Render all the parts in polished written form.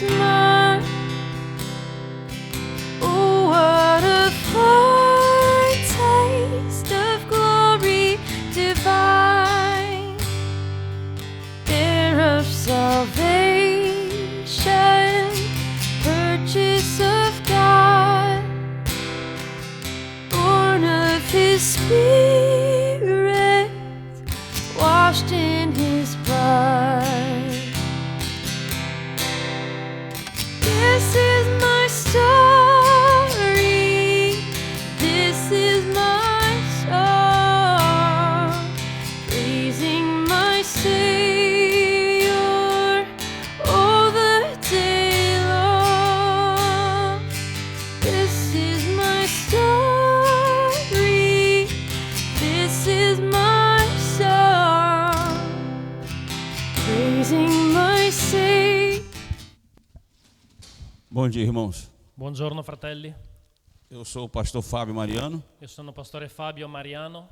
is mine. Oh, what a foretaste of glory divine, heir of salvation, purchase of God, born of His Spirit, washed in His blood. This is my story, this is my song, praising my Savior all the day long. This is my story, this is my song, praising my Savior. Bom dia, irmãos. Buongiorno fratelli, Eu sou o pastor Fábio Mariano, io sono pastore Fabio Mariano,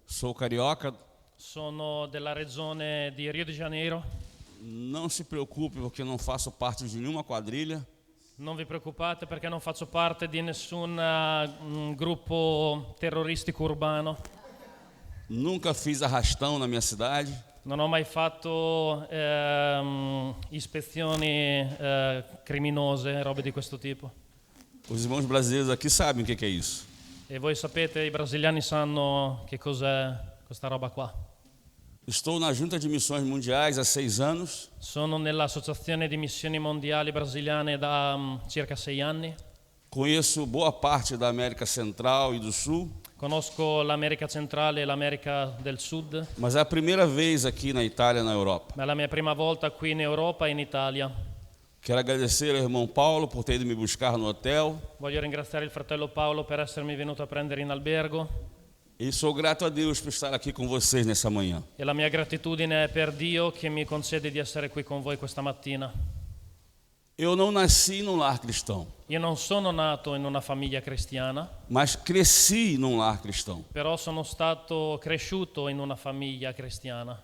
sou carioca. sono della regione di Rio de Janeiro. Não se preocupe porque não faço parte de nenhuma quadrilha. Non vi preoccupate perché non faccio parte di nessun gruppo terroristico urbano. Nunca fiz arrastão na minha cidade. Non ho mai fatto ispezioni criminose, robe di questo tipo. Os irmãos brasileiros aqui sabem o que é isso. E voi sapete, i brasiliani sanno che cos'è questa roba qua. Estou na Junta de Missões Mundiais há 6 anos. Sono nell'Associazione di Missioni Mondiali Brasiliane da circa 6 anni. Conheço boa parte da América Central e do Sul, Conosco l'America centrale e l'America del Sud, mas é a primeira vez aqui na Itália e na Europa. ma è la mia prima volta qui in Europa e in Italia. Quero agradecer ao irmão Paulo por ter ido me buscar no hotel. Voglio ringraziare il fratello Paolo per essermi venuto a prendere in albergo E sou grato a Deus por estar aqui com vocês nessa manhã. e la mia gratitudine è per Dio che mi concede di essere qui con voi questa mattina. Eu não nasci num lar cristão, Io non sono nato in una famiglia cristiana, mas cresci num lar cristão. però sono stato cresciuto in una famiglia cristiana.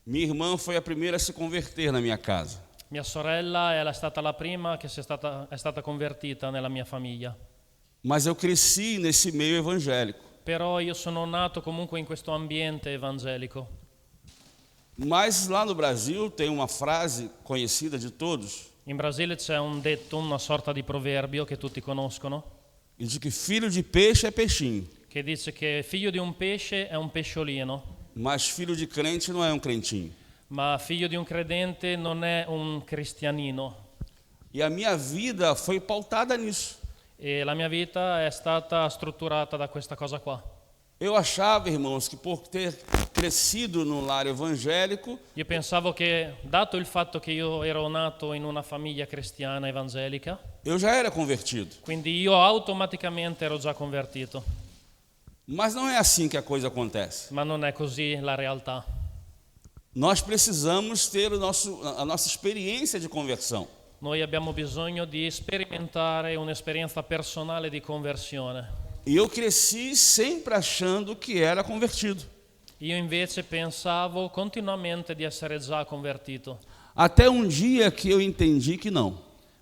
Minha irmã foi a primeira a se converter na minha casa. Mia sorella è stata la prima che è stata convertita nella mia famiglia. Mas eu cresci nesse meio evangélico. Però io sono nato comunque in questo ambiente evangelico. Mas lá no Brasil tem uma frase conhecida de todos, In Brasile c'è un detto, una sorta di proverbio che tutti conoscono, e de que filho de peixe é peixinho, che dice che figlio di un pesce è un pesciolino, mas filho de crente não é um crentinho. ma figlio di un credente non è un cristianino. E a minha vida foi pautada nisso. E la mia vita è stata strutturata da questa cosa qua. Eu achava, irmãos, que por ter crescido num lar evangélico, Io pensavo che, dato il fatto che io ero nato in una famiglia cristiana evangelica, eu já era convertido. quindi io automaticamente ero già convertito. Mas não é assim que a coisa acontece. Ma non è così la realtà. Nós precisamos ter a nossa experiência de conversão. Noi abbiamo bisogno di sperimentare un'esperienza personale di conversione. E eu cresci sempre achando que era convertido. Io invece pensavo continuamente di essere già convertito, Até um dia que eu entendi que não.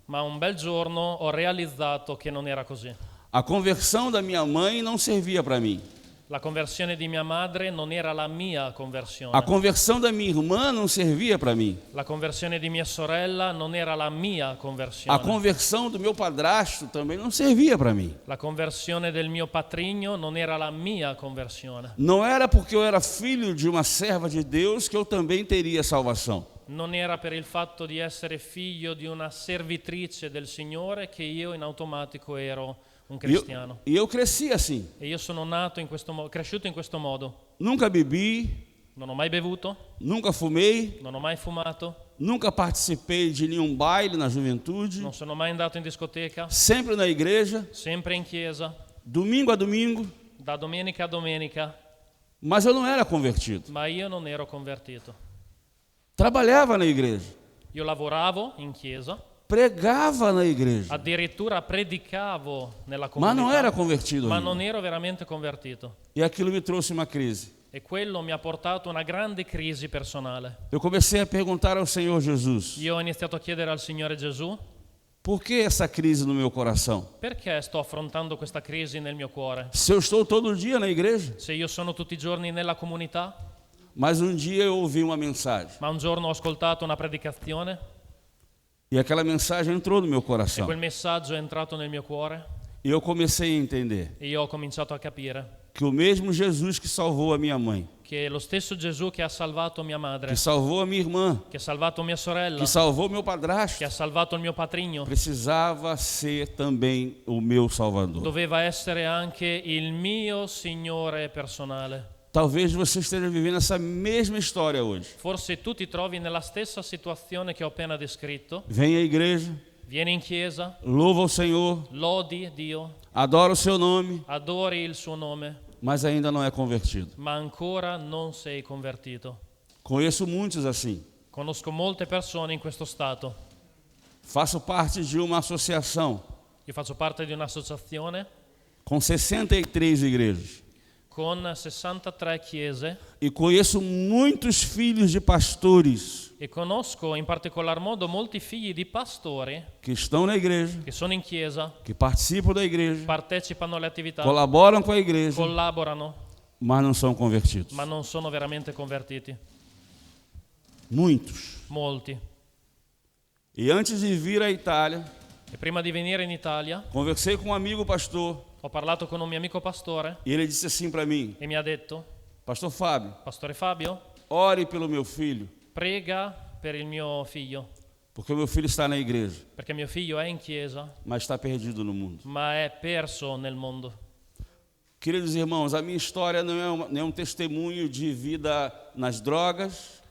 ma un bel giorno ho realizzato che non era così. A conversão da minha mãe não servia para mim. La conversione di mia madre non era la mia conversione. A conversão da minha irmã não servia para mim. La conversione di mia sorella non era la mia A conversione. conversão do meu padrasto também não servia para mim. La conversione del mio patrigno non era la mia conversione. Não era porque eu era filho de uma serva de Deus que eu também teria salvação. Non era per il fatto di essere figlio di una servitrice del Signore che io in automatico ero un cristiano. E eu cresci assim. E io sono nato in questo cresciuto in questo modo. Nunca bebi, Non ho mai bevuto, nunca fumei, non ho mai fumato, nunca participei de nenhum baile na juventude. non sono mai andato in discoteca, Sempre na igreja, sempre in chiesa, domingo a domingo, da domenica a domenica, mas eu não era convertido. ma io non ero convertito. Trabalhava na igreja, Io lavoravo in chiesa, pregava na igreja, addirittura predicavo nella mas não comunità, era convertido ma ainda. non ero veramente convertito. E aquilo me trouxe uma crise. E quello mi ha portato a una grande crisi personale. Eu comecei a perguntar ao Senhor Jesus: Io ho iniziato a chiedere al Signore Gesù, por que essa crise no meu coração? perché sto affrontando questa crisi nel mio cuore? Se eu estou todo dia na igreja, Se io sono tutti i giorni nella comunità, mas um dia eu ouvi uma mensagem ma un giorno ho ascoltato una predicazione e aquela mensagem entrou no meu e coração quel messaggio è entrato nel mio cuore e eu comecei a entender e io ho cominciato a capire que o mesmo Jesus que salvou a minha mãe, che lo stesso Gesù che ha salvato mia madre, que salvou a minha irmã, che ha salvato mia sorella, que salvou meu che padrasto, ha salvato il mio patrigno, precisava ser também o meu Salvador. doveva essere anche il mio Signore personale. Talvez você esteja vivendo essa mesma história hoje. Forse tu ti trovi nella stessa situazione che ho appena descritto. Vem à igreja, Vieni in chiesa, louva o Senhor, lodi Dio, adora o seu nome, adori il suo nome, mas ainda não é convertido. ma ancora non sei convertito. Conheço muitos assim. Conosco molte persone in questo stato. Faço parte de uma associação Io faccio parte di un'associazione com 63 igrejas con 63 chiese e conheço muitos filhos de pastores e conosco in particolar modo molti figli di pastori que estão na igreja, che sono in chiesa, que participam da igreja, partecipano alle attività, colaboram com a igreja, collaborano, mas não são convertidos. ma non sono veramente convertiti. Muitos. Molti. E antes de vir à Itália, E prima di venire in Italia conversei com um amigo pastor ho parlato con un mio amico pastore e ele disse assim para mim: e mi ha detto: Pastor Fábio, Pastore Fabio, ore pelo meu filho, prega per il mio figlio, porque o meu filho está na igreja, perché mio figlio è in chiesa, mas está perdido no mundo. ma è perso nel mondo. Queridos irmãos, a minha história não é um testemunho de vida nas drogas,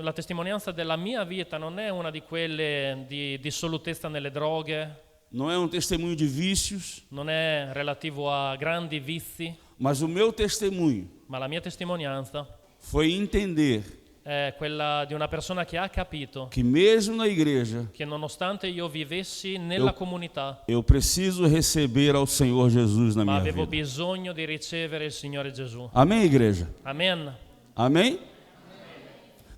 La testimonianza della mia vita non è una di quelle di dissolutezza nelle droghe, não é um testemunho de vícios, non è relativo a grandi vizi, mas o meu testemunho ma la mia testimonianza foi entender è quella di una persona che ha capito que mesmo na igreja che nonostante io vivessi nella comunità, eu preciso receber ao Senhor Jesus na ma minha avevo vida. bisogno di ricevere il Signore Gesù. Amém, igreja? Amen. Amém?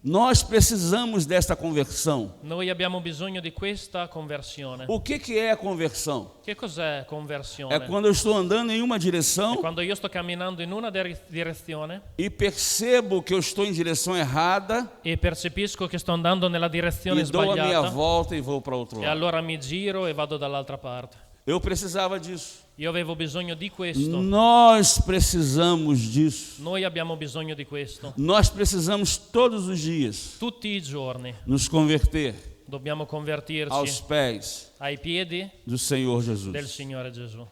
Nós precisamos desta conversão. Noi abbiamo bisogno di questa conversione. O que é a conversão? Che cos'è conversione? É quando eu estou andando em uma È direção quando io sto camminando in una direzione e percebo que eu estou em direção errada e percepisco che sto andando nella direzione e dou a minha sbagliata volta e vou para outro e lado. allora mi giro e vado dall'altra parte. Eu precisava disso. Io avevo bisogno di questo. Nós precisamos disso. Noi abbiamo bisogno di questo. Nós precisamos todos os dias Tutti i giorni nos converter dobbiamo convertirci aos pés ai piedi do Senhor del Jesus. Signore Gesù.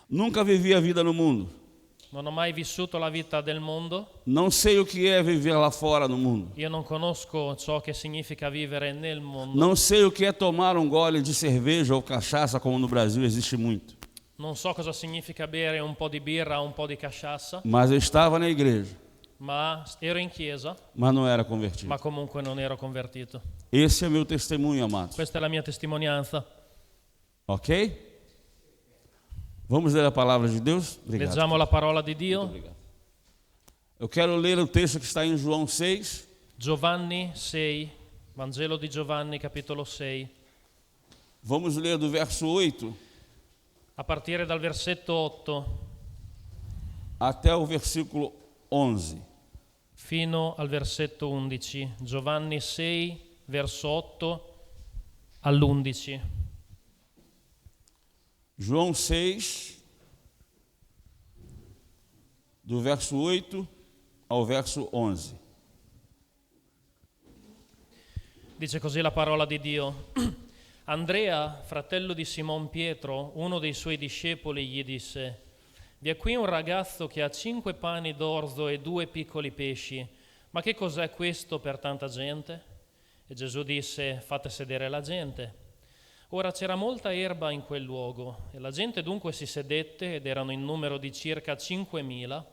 Nunca vivi a vida no mundo. Non ho mai vissuto la vita del mondo. Não sei o que é viver lá fora no mundo. Io non conosco ciò che significa vivere nel mondo. Não sei o que é tomar um gole de cerveja ou cachaça, como no Brasil existe muito. Non so cosa significa bere un po' di birra o un po' di cachaça, Mas eu estava na igreja, ma ero in chiesa, mas não era convertido. ma comunque non ero convertito. Esse é meu testemunho, amados. Questa è la mia testimonianza. Ok? Vamos ler a palavra de Deus? Obrigado. Leggiamo la parola di Dio. Muito obrigado. Eu quero ler o texto que está em João 6, Giovanni 6, Vangelo di Giovanni capitolo 6, vamos ler do verso 8 a partire dal versetto 8 até o versículo 11. fino al versetto 11. Giovanni 6, verso 8 all'11. João 6, do verso 8 ao verso 11. Dice così la parola di Dio. Andrea, fratello di Simon Pietro, uno dei suoi discepoli, gli disse: vi è qui un ragazzo che ha 5 pani d'orzo e 2 piccoli pesci, ma che cos'è questo per tanta gente? E Gesù disse: fate sedere la gente. Ora c'era molta erba in quel luogo, e la gente dunque si sedette, ed erano in numero di circa 5.000.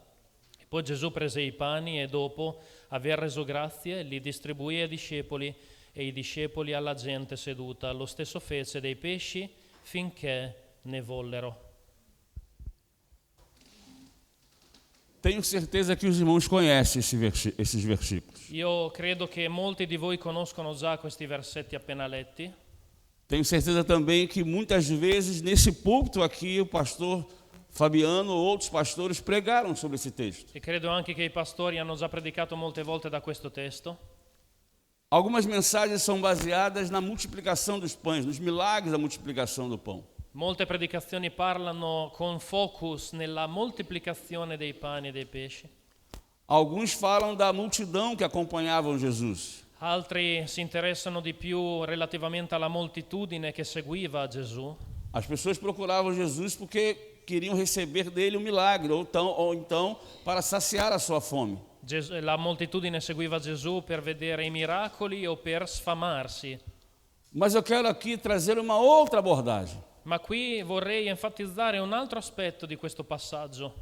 E poi Gesù prese i pani e dopo aver reso grazie li distribuì ai discepoli, e i discepoli alla gente seduta. Lo stesso fece dei pesci finché ne vollero. Tenho certeza que os irmãos conhecem esses versículos. Io credo che molti di voi conoscono già questi versetti appena letti. Tenho certeza também que muitas vezes nesse púlpito aqui o pastor Fabiano ou outros pastores pregaram sobre esse texto. E credo anche che i pastori hanno già predicato molte volte da questo testo. Algumas mensagens são baseadas na multiplicação dos pães, nos milagres da multiplicação do pão. Molte predicazioni parlano con focus nella moltiplicazione dei pani e dei pesci. Alguns falam da multidão que acompanhavam Jesus. Altri si interessano di più relativamente alla moltitudine che seguiva Gesù. As pessoas procuravam Jesus porque queriam receber dele um milagre, ou então para saciar a sua fome. La moltitudine seguiva Gesù per vedere i miracoli o per sfamarsi. Mas eu quero aqui trazer uma outra abordagem. Ma qui vorrei enfatizzare un altro aspetto di questo passaggio.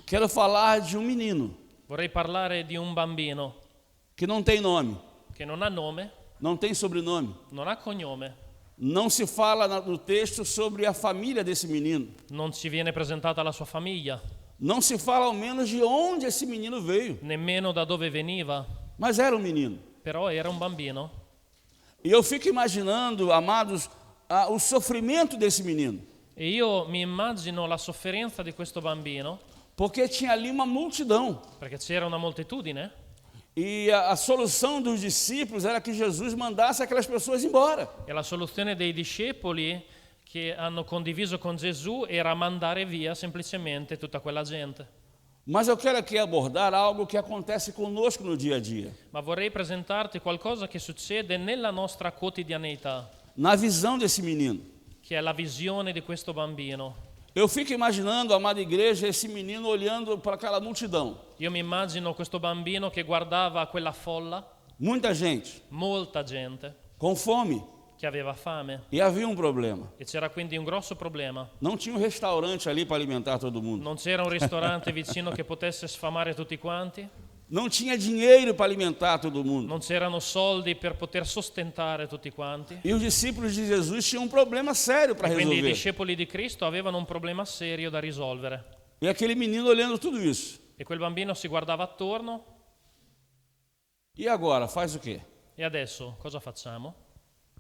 Quero falar de um menino Vorrei parlare di un bambino que não tem nome, che non ha nome, não tem sobrenome. non ha cognome, Não se fala no texto sobre a família desse menino. non ci viene presentata la sua famiglia, Não se fala ao menos de onde esse menino veio. nemmeno da dove veniva, Mas era um menino. però era un bambino. E eu fico imaginando, amados, o sofrimento desse menino. E io mi immagino la sofferenza di questo bambino, Porque tinha ali uma multidão. perché c'era una moltitudine, E a solução dos discípulos era que Jesus mandasse aquelas pessoas embora. e la soluzione dei discepoli che hanno condiviso con Gesù era mandare via semplicemente tutta quella gente. Mas eu quero aqui abordar algo que acontece conosco no dia a dia. Ma vorrei presentarti qualcosa che succede nella nostra quotidianità, Na visão desse menino. che è la visione di questo bambino. Eu fico imaginando, amada igreja, esse menino olhando para aquela multidão. Io mi immagino questo bambino che guardava quella folla, Muita gente, molta gente, com fome. che aveva fame. E havia um problema. E c'era quindi un grosso problema. Não tinha um restaurante ali para alimentar todo mundo. Non c'era un ristorante vicino che potesse sfamare tutti quanti, Não tinha dinheiro para alimentar todo mundo. non c'erano soldi per poter sostentare tutti quanti. E os discípulos de Jesus tinham um problema sério para Quindi i resolver. discepoli di Cristo avevano un problema serio da risolvere. E aquele menino olhando tudo isso. E quel bambino si guardava attorno. E agora, faz o quê? E adesso cosa facciamo?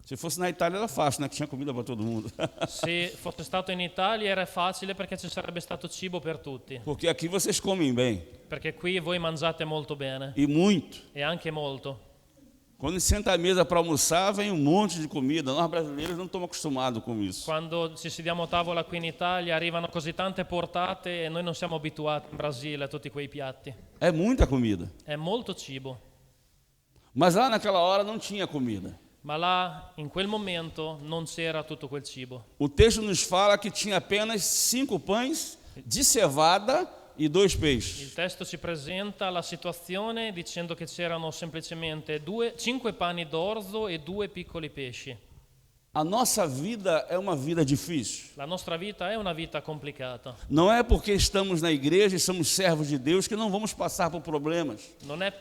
Se fosse na Itália era fácil, né? Que tinha comida para todo mundo. Se fosse stato in Italia era facile perché ci sarebbe stato cibo per tutti. Porque aqui vocês comem bem. Perché qui voi mangiate molto bene E muito. e anche molto. Quando se senta à mesa para almoçar, vem um monte de comida. Nós brasileiros não estamos acostumados com isso. Quando ci sediamo a tavola qui in Italia arrivano così tante portate e noi non siamo abituati in Brasile a tutti quei piatti. É muita comida. È molto cibo, Mas lá naquela hora não tinha comida. ma là in quel momento non c'era tutto quel cibo. O texto nos fala que tinha apenas 5 pães de cevada e 2 peixes. Il testo ci presenta la situazione dicendo che c'erano semplicemente 5 pani d'orzo e 2 piccoli pesci. A nossa vida é uma vida difícil. La nostra vita è una vita complicata. Não é porque estamos na igreja e somos servos de Deus que não vamos passar por problemas. Non è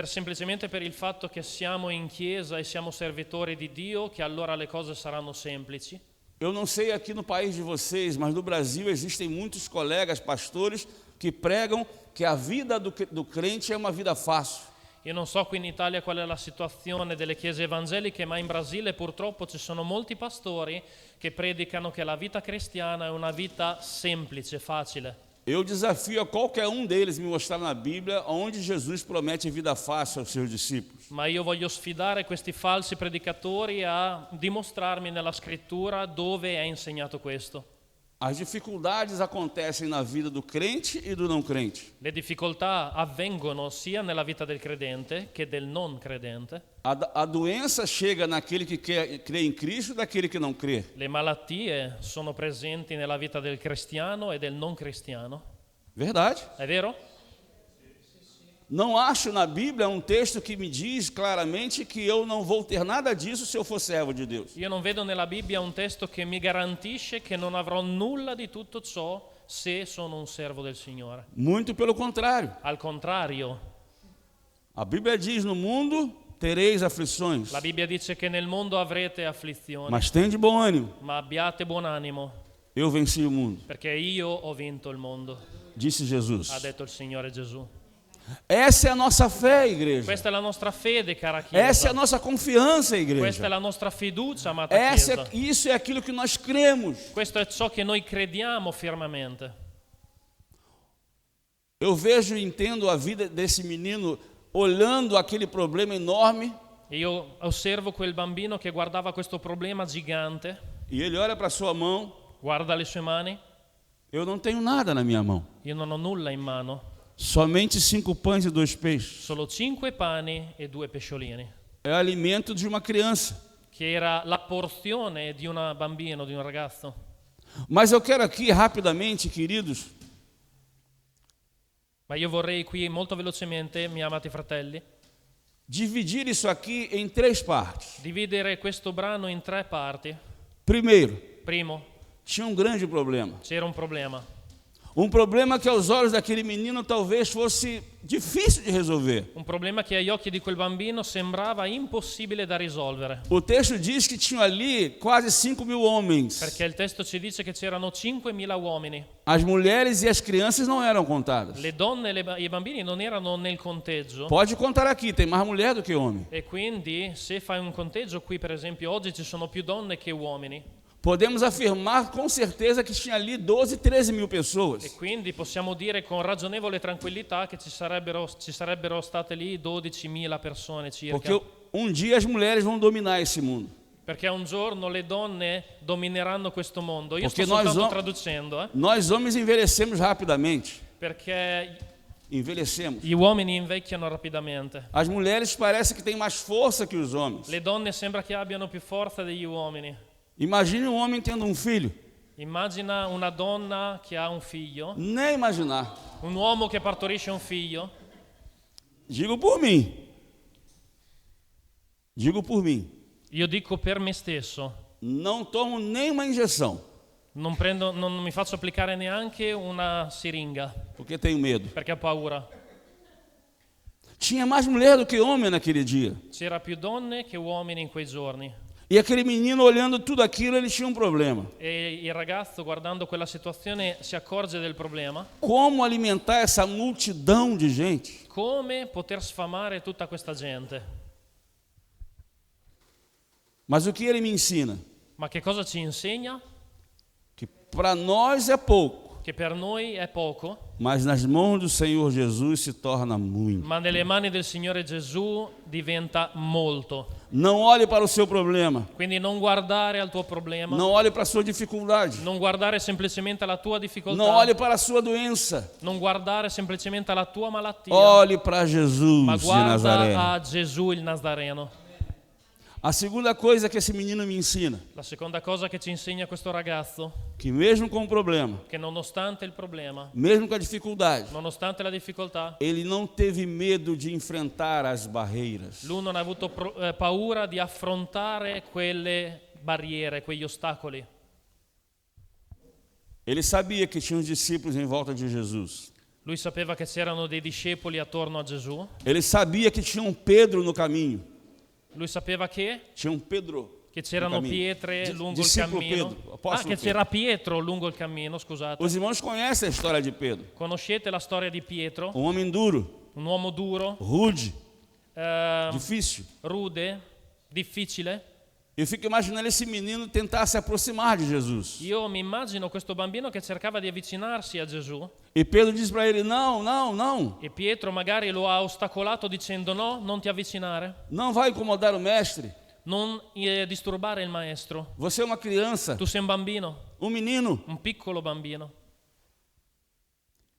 semplicemente per il fatto che siamo in chiesa e siamo servitori di Dio che allora le cose saranno semplici. Eu não sei aqui no país de vocês, mas no Brasil existem muitos colegas pastores que pregam que a vida do crente é uma vida fácil. Io non so qui in Italia qual è la situazione delle chiese evangeliche, ma in Brasile purtroppo ci sono molti pastori che predicano che la vita cristiana è una vita semplice, facile. Eu desafio a qualquer um deles me mostrar na Bíblia onde Jesus promete vida fácil aos seus discípulos. Ma io voglio sfidare questi falsi predicatori a dimostrarmi nella scrittura dove è insegnato questo. As dificuldades acontecem na vida do crente e do não crente. Le difficoltà avvengono sia nella vita del credente che del non credente. A doença chega naquele que crê em Cristo e daquele que não crê. Le malattie sono presenti nella vita del cristiano e del non cristiano. Verdade? È vero? Não acho na Bíblia um texto que me diz claramente que eu não vou ter nada disso se eu for servo de Deus. Io non vedo nella Bibbia un testo che mi garantisce che non avrò nulla di tutto ciò se sono un servo del Signore. Muito pelo contrário. Al contrario, A Bíblia diz: no mundo tereis aflições, la Bibbia dice che nel mondo avrete afflizioni, mas tende bom ânimo. ma abbiate buon animo, Eu venci o mundo. perché io ho vinto il mondo. disse Jesus. ha detto il Signore Gesù. Essa é a nossa fé, igreja. Questa è la nostra fede, cara Essa é Chiesa. a nossa confiança, Questa è igreja. la nostra fiducia, amata Chiesa. Isso é aquilo que nós cremos. Questo è ciò che noi crediamo firmemente. Eu vejo e entendo a vida desse menino olhando aquele problema enorme, E io osservo quel bambino che guardava questo problema gigante, e ele olha para sua mão. guarda le sue mani, Eu não tenho nada na minha mão, io non ho nulla in mano, somente 5 pães e 2 peixes. solo 5 pani e 2 pesciolini, É o alimento de uma criança. che era la porzione di un bambino, di un ragazzo. Mas eu quero aqui rapidamente, queridos, Ma io vorrei qui molto velocemente, miei amati fratelli, dividir isso aqui em 3 partes. dividere questo brano in 3 parti. Primeiro, Primo, tinha um grande problema. c'era un problema. Um problema que aos olhos daquele menino talvez fosse difícil de resolver. Un problema che agli occhi di quel bambino sembrava impossibile da risolvere. O texto diz que tinham ali quase 5.000 homens. Perché il testo ci dice che c'erano 5.000 uomini. As mulheres e as crianças não eram contadas. Le donne e i bambini non erano nel conteggio. Pode contar aqui, tem mais mulher do que homem. E quindi se fai un conteggio qui, per esempio, oggi ci sono più donne che uomini. Podemos afirmar com certeza que tinha ali 12, 13 mil E pessoas. quindi possiamo dire con ragionevole tranquillità che ci sarebbero state lì 12.000 persone circa. Porque um dia as mulheres vão dominar esse mundo. Perché un giorno le donne domineranno questo mondo. Io sto Perché noi soltanto som- traducendo, Nós homens envelhecemos rapidamente. perché Envelhecemos. gli uomini invecchiano rapidamente. As mulheres parece que têm mais força que os homens. Le donne sembra che abbiano più forza degli uomini. Imagine um homem tendo um filho. Immagina una donna che ha un figlio, Nem imaginar. un uomo che partorisce un figlio. Digo por mim. Digo por mim. Io dico per me stesso, Não tomo nem uma injeção, non mi faccio applicare neanche una siringa porque tenho medo. perché ho paura. Tinha mais mulher do que homem naquele dia. C'era più donne che uomini in quei giorni. E aquele menino olhando tudo aquilo, ele tinha um problema. E il ragazzo, guardando quella situazione, si accorge del problema. Como alimentar essa multidão de gente? Come poter sfamare tutta questa gente? Mas o que ele me ensina? Ma che cosa ci insegna? Que para nós é pouco, Che per noi è poco, mas nas mãos do Senhor Jesus se torna muito. ma nelle mani del Signore Gesù diventa molto. Não olhe para o seu problema. Quindi non guardare al tuo problema, Não olhe para a sua dificuldade. non guardare semplicemente alla tua difficoltà, Não olhe para a sua doença. non guardare semplicemente alla tua malattia, Olhe para Jesus ma de Nazaré. guarda a Gesù il Nazareno. A segunda coisa que esse menino me ensina, La seconda cosa che ci insegna questo ragazzo, que mesmo com o problema, che nonostante il problema, mesmo com a dificuldade, nonostante la difficoltà, ele não teve medo de enfrentar as barreiras. lui non ha avuto paura di affrontare quelle barriere, quegli ostacoli. Ele sabia que tinha os discípulos em volta de Jesus. Lui sapeva che c'erano dei discepoli attorno a Gesù, Ele sabia que tinha um Pedro no caminho. lui sapeva che Tinha um Pedro. c'erano no caminho. pietre lungo il Discípulo cammino. Pedro, apóstolo Che Pedro. c'era Pietro lungo il cammino, scusate. Os irmãos conhecem a história de Pedro. Conoscete la storia di Pietro? Um homem duro, Un uomo duro, rude, eh, difícil. rude, difficile. Eu fico imaginando esse menino tentar se aproximar de Jesus. Io mi immagino questo bambino che cercava di avvicinarsi a Gesù E Pedro diz para ele: Não, não, não. e Pietro magari lo ha ostacolato dicendo no, non ti avvicinare, Não vai incomodar o mestre. non disturbare il maestro. Você é uma criança, Tu sei un bambino, um menino. un piccolo bambino.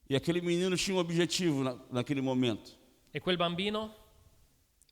E aquele menino tinha um objetivo naquele momento. E quel bambino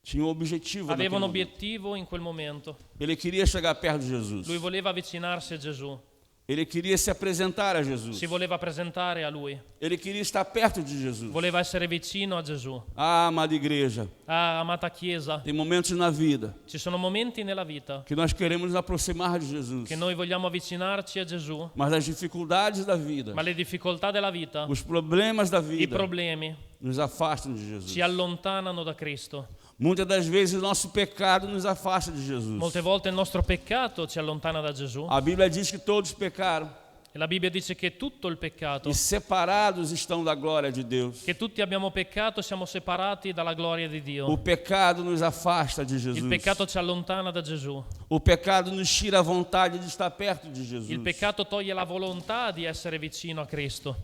Tinha um objetivo naquele aveva un momento. obiettivo in quel momento. Ele queria chegar perto de Jesus. Lui voleva avvicinarsi a Gesù, Ele queria se apresentar a Jesus. si voleva presentare a lui, Ele queria estar perto de Jesus. voleva essere vicino a Gesù. Ah, amada igreja, Ah, amata Chiesa, tem momentos na vida ci sono momenti nella vita que nós queremos nos aproximar de Jesus. che noi vogliamo avvicinarci a Gesù, Mas as dificuldades da vida, ma le difficoltà della vita, os problemas da i vida, problemi nos afastam de Jesus. ci allontanano da Cristo. Muitas das vezes o nosso pecado nos afasta de Jesus. Molte volte il nostro peccato ci allontana da Gesù. A Bíblia diz que todos pecaram E la Bibbia dice che tutto il peccato, e separados estão da glória de Deus. che tutti abbiamo peccato e siamo separati dalla gloria di O Dio. pecado nos afasta de Il Jesus. peccato ci allontana da Gesù. O pecado nos tira a vontade de estar perto de Jesus. Il peccato toglie la volontà di essere vicino a Cristo.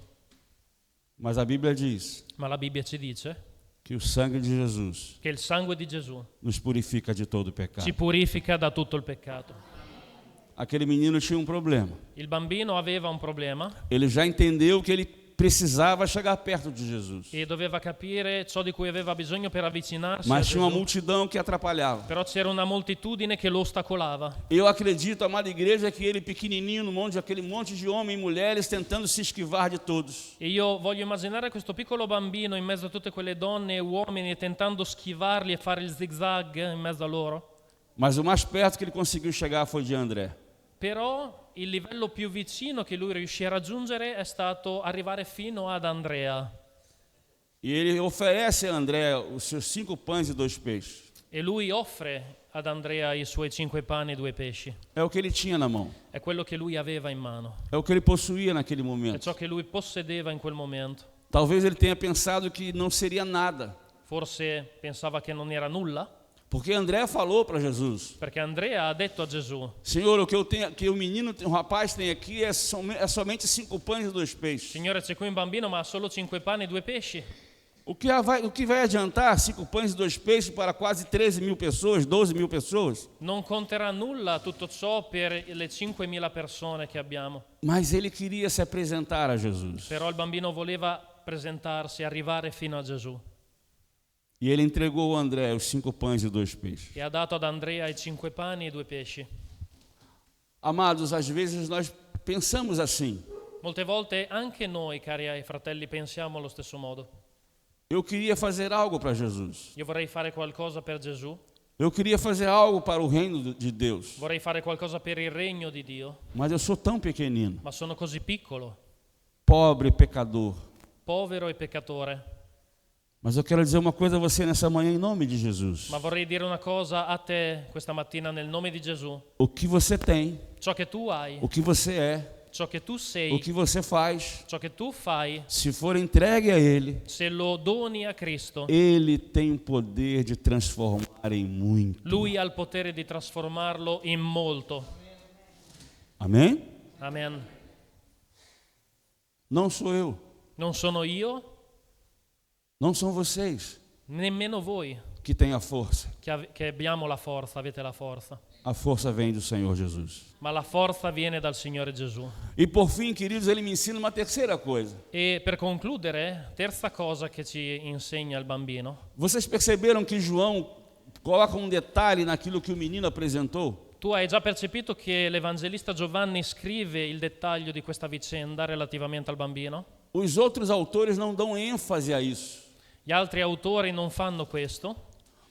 Mas a Bíblia diz Ma la Bibbia ci dice que o sangue de Jesus che il sangue di Gesù nos purifica de todo o pecado. ci purifica da tutto il peccato. Aquele menino tinha um problema. Il bambino aveva un problema Ele já entendeu que ele precisava chegar perto de Jesus. e doveva capire ciò di cui aveva bisogno per avvicinarsi a Mas tinha uma Gesù. multidão que atrapalhava. Però c'era una moltitudine che lo ostacolava. Eu acredito, amada igreja, que ele pequenininho, no monte, aquele monte de homens e mulheres tentando se esquivar de todos. E io voglio immaginare questo piccolo bambino in mezzo a tutte quelle donne e uomini tentando schivarli e fare il zigzag in mezzo a loro. Mas o mais perto que ele conseguiu chegar foi de André. Però il livello più vicino che lui riuscì a raggiungere è stato arrivare fino ad Andrea. E ele oferece a André os seus 5 pães e 2 peixes. E lui offre ad Andrea i suoi 5 pani e 2 pesci. É o que ele tinha na mão. È quello che lui aveva in mano. É o que ele possuía naquele È momento. ciò che lui possedeva in quel momento. Talvez ele tenha pensado que não seria nada. Forse pensava che non era nulla, Porque André falou para Jesus: perché Andrea ha detto a Gesù: Senhor, o que eu tenho, que o menino, o rapaz tem aqui é somente 5 pães e 2 peixes. Signore, c'è qui un bambino ma ha solo 5 pani e 2 pesci. O que vai adiantar 5 pães e 2 peixes para quase 13 mil pessoas, 12 mil pessoas? Non conterà nulla tutto ciò per le 5.000 persone che abbiamo. Mas ele queria se apresentar a Jesus. Però il bambino voleva presentarsi, arrivare fino a Gesù. E ele entregou a André os 5 pães e 2 peixes. E ha dato ad Andrea i 5 pani e i 2 pesci. Amados, às vezes nós pensamos assim: Molte volte anche noi, cari fratelli, pensiamo allo stesso modo. eu queria fazer algo para Jesus. Io vorrei fare qualcosa per Gesù, Eu queria fazer algo para o reino de Deus. vorrei fare qualcosa per il regno di Dio, Mas eu sou tão pequenino, ma sono così piccolo, pobre, pecador. povero e peccatore. Mas eu quero dizer uma coisa a você nessa manhã em nome de Jesus. Ma vorrei dire una cosa a te questa mattina nel nome di Gesù. O que você tem, Ciò che tu hai, o que você é, ciò che tu o sei, que você faz, ciò che tu fai, se for entregue a Ele, se lo doni a Cristo, Ele tem o poder de transformar em muito. Lui ha il potere di trasformarlo in molto. Amém? Amen. Não sou eu, Non sono io, não são vocês nemmeno voi que têm a força. che abbiamo la forza, avete la forza. A força vem do Senhor Jesus. Ma la forza viene dal Signore Gesù. E por fim, queridos, Ele me ensina uma terceira coisa. E per concludere, terza cosa che ci insegna il bambino. Vocês perceberam que João coloca um detalhe naquilo que o menino apresentou? Tu hai già percepito che l'Evangelista Giovanni scrive il dettaglio di questa vicenda relativamente al bambino? Os outros autores não dão ênfase a isso. Gli altri autori non fanno questo,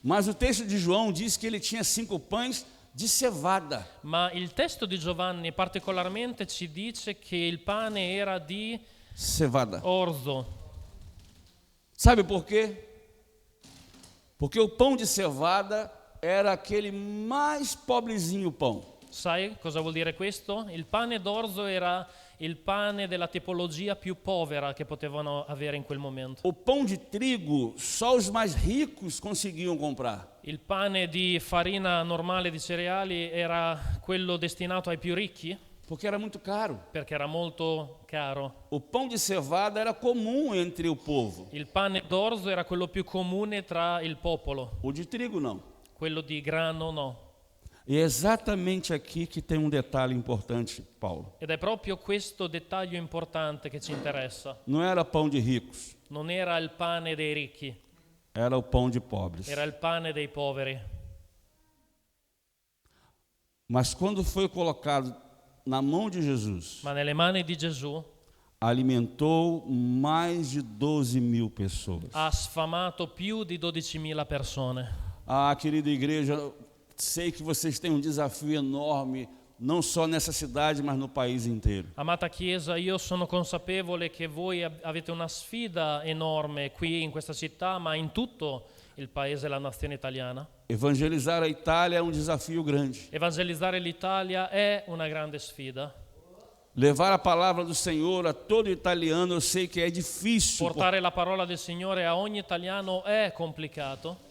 Mas o texto de João diz que ele tinha 5 pães de cevada. ma il testo di Giovanni particolarmente ci dice che il pane era di Cevada. orzo. Sabe por quê? Porque o pão de cevada era aquele mais pobrezinho pão. Sai cosa vuol dire questo? Il pane d'orzo era il pane della tipologia più povera che potevano avere in quel momento. O pão de trigo, só os mais ricos conseguiam comprar. Il pane di farina normale di cereali era quello destinato ai più ricchi Porque era muito caro. perché era molto caro. O pão de cevada era comum entre o povo. Il pane d'orzo era quello più comune tra il popolo, O de trigo não. quello di grano no. E é exatamente aqui que tem um detalhe importante, Paulo. Ed è proprio questo dettaglio importante che ci interessa. Não era pão de ricos, Non era il pane dei ricchi, era o pão de pobres. era il pane dei poveri. Mas quando foi colocado na mão de Jesus, Ma nelle mani di Gesù alimentou mais de 12 mil pessoas. ha sfamato più di 12.000 persone. Ah, querida igreja, sei que vocês têm um desafio enorme, não só nessa cidade, mas no país inteiro. Amata Chiesa, io sono consapevole che voi avete una sfida enorme qui in questa città, ma in tutto il paese e la nazione italiana. Evangelizar a Itália é um desafio grande. Evangelizzare l'Italia è una grande sfida. Levar a palavra do Senhor a todo italiano, eu sei que é difícil. Portare la parola del Signore a ogni italiano è complicato.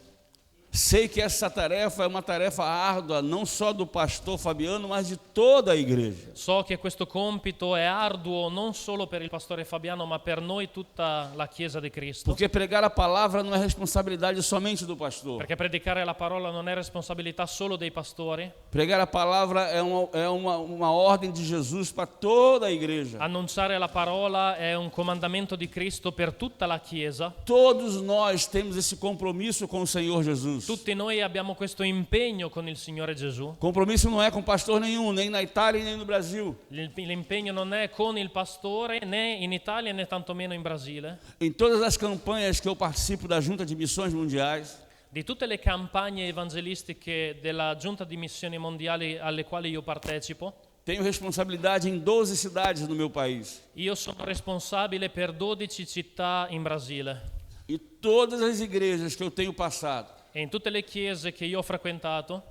Sei que essa tarefa é uma tarefa árdua, não só do pastor Fabiano, mas de toda a igreja. So che questo compito è arduo non solo per il pastore Fabiano, ma per noi tutta la Chiesa di Cristo. Porque pregar a palavra não é responsabilidade somente do pastor. Perché predicare la parola non è responsabilità solo dei pastori. Pregar a palavra é uma ordem de Jesus para toda a igreja. Annunciare la parola è un comandamento di Cristo per tutta la Chiesa. Todos nós temos esse compromisso com o Senhor Jesus. Tutti noi abbiamo questo impegno con il Signore Gesù. Compromisso não é com pastor nenhum, nem na Itália nem no Brasil. L'impegno non è con il pastore né in Italia né tantomeno in Brasile. Em todas as campanhas que eu participo da Junta de Missões Mundiais, Di tutte le campagne evangelistiche della Giunta di Missioni Mondiali alle quali io partecipo, tenho responsabilidade em 12 cidades no meu país. io sono responsabile per 12 città in Brasile. E todas as igrejas que eu tenho passado, E in tutte le chiese che io ho frequentato,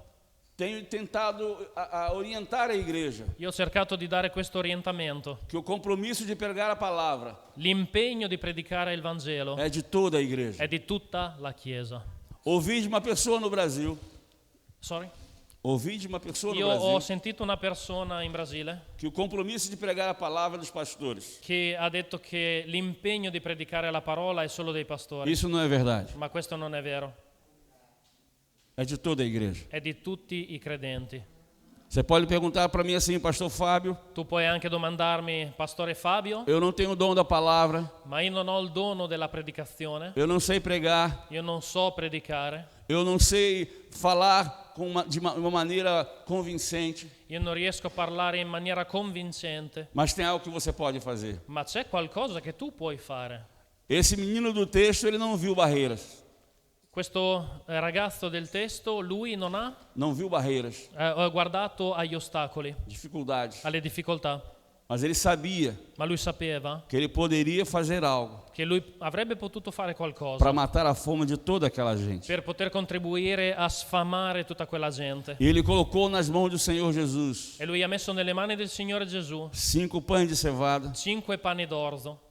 tenho tentado a orientar a igreja io ho cercato di dare questo orientamento. que o compromisso de pregar a palavra L'impegno di predicare il Vangelo é de toda a igreja. è di tutta la Chiesa. Ouvi de uma pessoa no Brasil, Sorry? ouvi de uma pessoa no Io ho Brasil sentito una persona in Brasile que o compromisso de pregar a palavra é dos pastores. che ha detto che l'impegno di predicare la parola è solo dei pastori. Isso não é verdade. Ma questo non è vero, É de toda a igreja. è di tutti i credenti. Você pode perguntar para mim assim, pastor Fábio, Tu puoi anche domandarmi, Pastore Fabio, eu não tenho o dom da palavra, ma io non ho il dono della predicazione, eu não sei pregar, io non so predicare, eu não sei falar de uma maneira convincente, io non riesco a parlare in maniera convincente, mas tem algo que você pode fazer. ma c'è qualcosa che tu puoi fare. Esse menino do texto, ele não viu barreiras, Questo ragazzo del testo, lui non ha não viu barreiras, guardato agli ostacoli, dificuldades, alle difficoltà, mas ele sabia ma lui sapeva que ele poderia fazer algo che lui avrebbe potuto fare qualcosa para matar a fome de toda aquela gente. per poter contribuire a sfamare tutta quella gente. E ele colocou nas mãos do Senhor Jesus E lui ha messo nelle mani del Signore Gesù 5 pães de cevada 5 pani d'orzo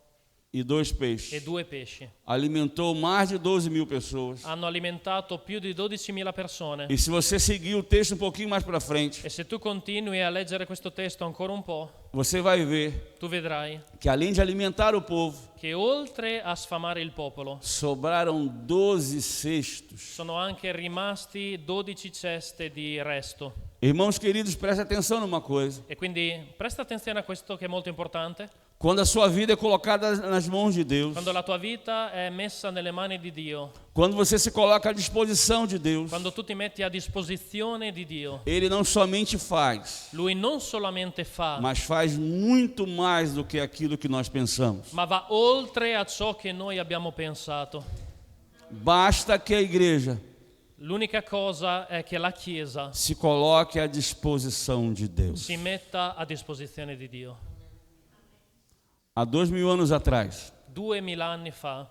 e 2 e peixes. 2 pesci. Alimentou mais de 12.000 pessoas. Hanno alimentato più di 12.000 persone. E se você seguir o texto um pouquinho mais para frente, E se tu continui a leggere questo testo ancora un po', você vai ver tu vedrai que além de alimentar o povo, che oltre a sfamare il popolo, sobraram 12 cestos. sono anche rimasti 12 ceste di resto. Irmãos queridos, preste atenção numa coisa. E quindi presta attenzione a questo che è molto importante. Quando a sua vida é colocada nas mãos de Deus, Quando la tua vita è messa nelle mani di Dio, quando você se coloca à disposição de Deus, quando tu ti metti a disposizione di Dio, Ele não somente faz, Lui non solamente fa, mas faz muito mais do que aquilo que nós pensamos. ma va oltre a ciò che noi abbiamo pensato. Basta que a igreja L'unica cosa è che la Chiesa se coloque à disposição de Deus. si metta a disposizione di Dio. Há 2000 anos atrás, 2000 anni fa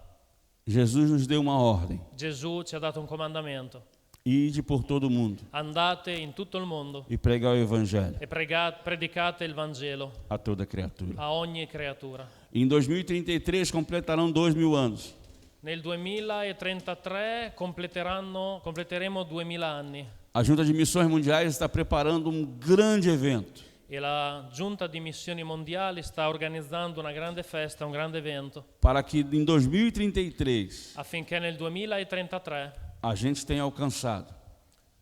Jesus nos deu uma ordem: Gesù ci ha dato un comandamento. ide por todo o mundo Andate in tutto il mondo e pregar o evangelho e predicate il Vangelo a toda criatura. a ogni creatura. Em 2033 completarão 2000 anos. Nel 2033 completeremo 2000 anni A Junta de Missões Mundiais está preparando um grande evento e la Giunta di Missioni Mondiali sta organizzando una grande festa, un grande evento, para que em 2033 affinché nel 2033 a gente tenha alcançado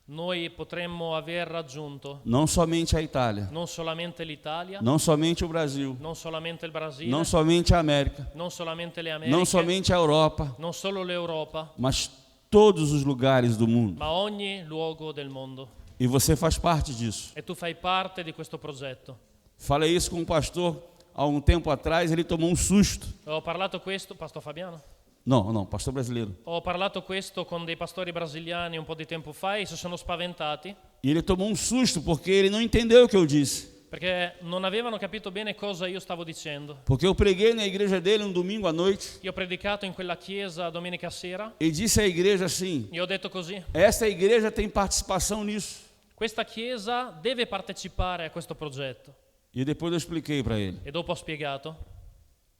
noi potremmo aver raggiunto não somente a Itália, non solamente l'Italia, não somente o Brasil, non solamente il Brasile, não somente a América, non solamente le Americhe, não somente a Europa, non solo l'Europa, mas todos os lugares do mundo. ma ogni luogo del mondo. E você faz parte disso. E tu fai parte di questo progetto. Falei isso com um pastor há um tempo atrás, ele tomou um susto. Ho parlato questo, Pastor Fabiano? Não, pastor brasileiro. Ho parlato questo con dei pastori brasiliani un po' di tempo fa e si sono spaventati E ele tomou um susto porque ele não entendeu o que eu disse. perché non avevano capito bene cosa io stavo dicendo. Porque eu preguei na igreja dele um domingo à noite Io ho predicato in quella chiesa domenica sera e disse à igreja assim: e ho detto così: essa igreja tem participação nisso. questa chiesa deve partecipare a questo progetto. E depois eu expliquei para ele. E dopo ho spiegato,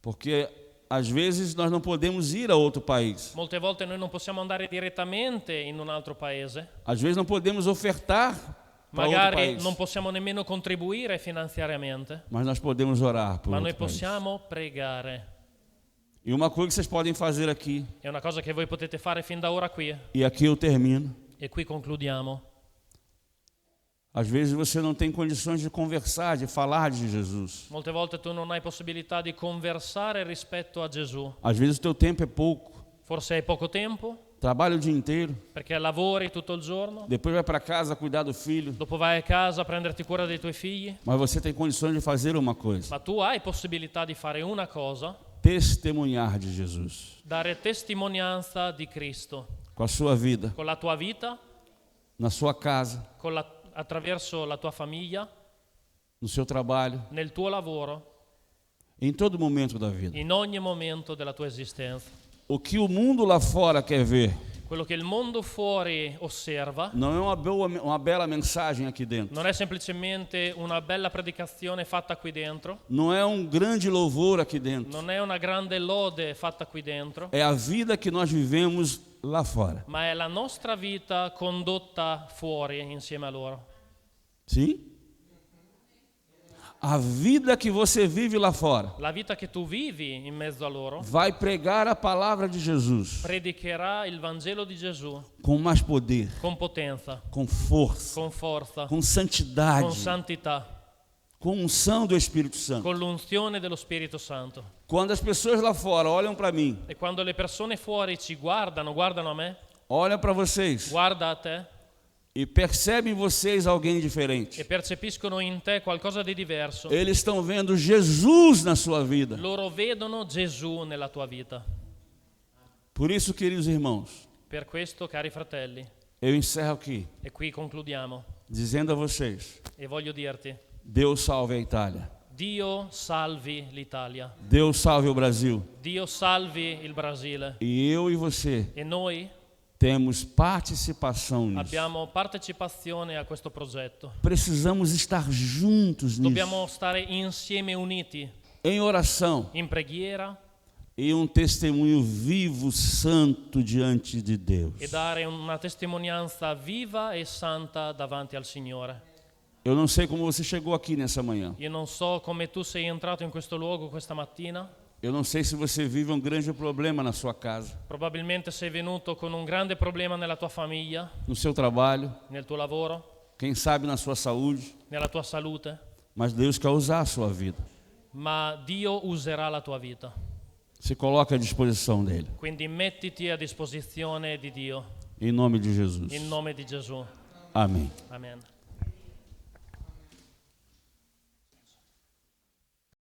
Porque às vezes nós não podemos ir a outro país. molte volte noi non possiamo andare direttamente in un altro paese, Às vezes não podemos ofertar para outro magari país. non possiamo nemmeno contribuire finanziariamente, Mas nós podemos orar por ma noi outro país. possiamo pregare. E uma coisa que vocês podem fazer aqui, È una cosa che voi potete fare fin da ora qui, e aqui eu termino. e qui concludiamo. Às vezes você não tem condições de conversar, de falar de Jesus. Molte volte tu non hai possibilità di conversare rispetto a Gesù. Às vezes o teu tempo é pouco. Forse hai poco tempo Trabalha o dia inteiro, perché lavori tutto il giorno, depois vai para casa cuidar do filho. dopo vai a casa a prenderti cura dei tuoi figli, Mas você tem condições de fazer uma coisa: ma tu hai possibilità di fare una cosa, testemunhar de Jesus dare testimonianza di Cristo com a sua vida, con la tua vita, na sua casa, attraverso la tua famiglia, no seu trabalho, nel tuo lavoro, em todo momento da vida. in ogni momento della tua esistenza. O que o mundo lá fora quer ver Quello che il mondo fuori osserva não é uma bela mensagem aqui dentro. non è semplicemente una bella predicazione fatta qui dentro, Não é um grande louvor aqui dentro. non è una grande lode fatta qui dentro, É a vida que nós vivemos lá fora. ma è la nostra vita condotta fuori insieme a loro. Sim? A vida que você vive lá fora La vita che tu vivi in mezzo a loro vai pregar a palavra de Jesus predicherà il Vangelo di Gesù com mais poder, con potenza, com força, con forza, com con santidade, santità, com unção do Espírito Santo. con l'unzione dello Spirito Santo. Quando as pessoas lá fora olham para mim, E quando le persone fuori ci guardano a me, olham para vocês guarda a te e percebem em vocês alguém e diferente, percepiscono in te qualcosa di diverso, eles estão vendo Jesus na sua vida. loro vedono Gesù nella tua vita. Por isso, queridos irmãos, Per questo, cari fratelli, eu encerro aqui e qui concludiamo, dizendo a vocês: e voglio dirti, Deus salve a Itália, Dio salvi l'Italia, Deus salve o Brasil. Dio salvi il Brasile, E eu e você e noi temos participação nisso. abbiamo partecipazione a questo progetto. Precisamos estar juntos Dobbiamo nisso, stare insieme uniti em oração in preghiera e testemunho vivo, santo diante de Deus. e dare una testimonianza viva e santa davanti al Signore. Eu não sei como você chegou aqui nessa manhã. Io non so come tu sei entrato in questo luogo questa mattina, Eu não sei se você vive um grande problema na sua casa, probabilmente sei venuto con un grande problema nella tua famiglia, no seu trabalho, nel tuo lavoro, quem sabe na sua saúde, nella tua salute, mas Deus quer usar a sua vida. ma Dio userà la tua vita. Se coloca à disposição dele, Quindi mettiti a disposizione di Dio, em nome de Jesus. in nome di Gesù. Amém. Amen.